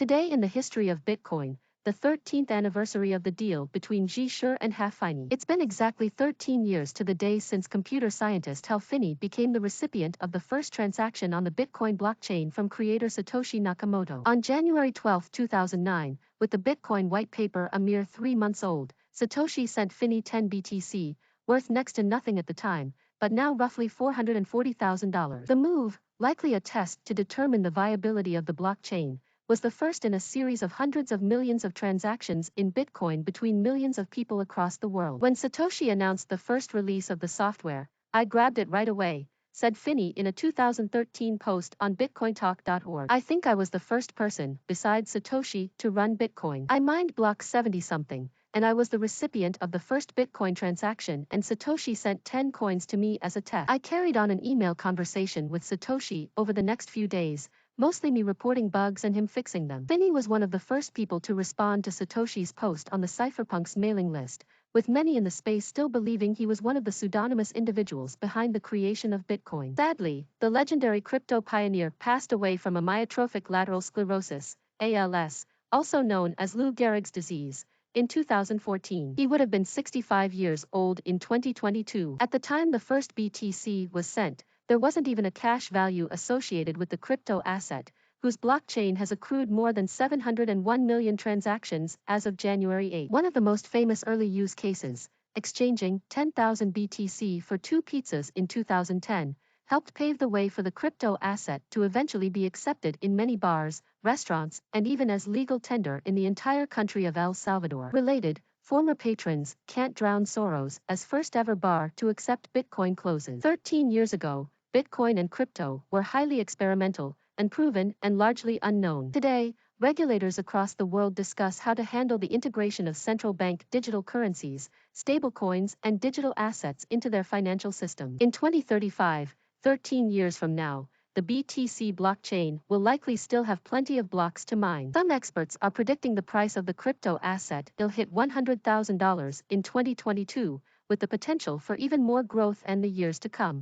Today in the history of Bitcoin, the 13th anniversary of the deal between Zhi Shi and Halfini. It's been exactly 13 years to the day since computer scientist Halfini became the recipient of the first transaction on the Bitcoin blockchain from creator Satoshi Nakamoto. On January 12, 2009, with the Bitcoin white paper a mere 3 months old, Satoshi sent Fini 10 BTC, worth next to nothing at the time, but now roughly $440,000. The move, likely a test to determine the viability of the blockchain, was the first in a series of hundreds of millions of transactions in Bitcoin between millions of people across the world. When Satoshi announced the first release of the software, I grabbed it right away, said Fini in a 2013 post on bitcointalk.org. I think I was the first person, besides Satoshi, to run Bitcoin. I mined block 70-something, and I was the recipient of the first Bitcoin transaction, and Satoshi sent 10 coins to me as a test. I carried on an email conversation with Satoshi over the next few days, mostly me reporting bugs and him fixing them. Fini was one of the first people to respond to Satoshi's post on the cypherpunks mailing list, with many in the space still believing he was one of the pseudonymous individuals behind the creation of Bitcoin. Sadly, the legendary crypto pioneer passed away from amyotrophic lateral sclerosis, ALS, also known as Lou Gehrig's disease, in 2014. He would have been 65 years old in 2022. At the time the first BTC was sent, there wasn't even a cash value associated with the crypto asset, whose blockchain has accrued more than 701 million transactions as of January 8. One of the most famous early use cases, exchanging 10,000 BTC for 2 pizzas in 2010, helped pave the way for the crypto asset to eventually be accepted in many bars, restaurants, and even as legal tender in the entire country of El Salvador. Related, former patrons can't drown sorrows as first ever bar to accept Bitcoin closes. 13 years ago, Bitcoin and crypto were highly experimental, unproven, and largely unknown. Today, regulators across the world discuss how to handle the integration of central bank digital currencies, stablecoins, and digital assets into their financial system. In 2035, 13 years from now, the BTC blockchain will likely still have plenty of blocks to mine. Some experts are predicting the price of the crypto asset will hit $100,000 in 2022, with the potential for even more growth in the years to come.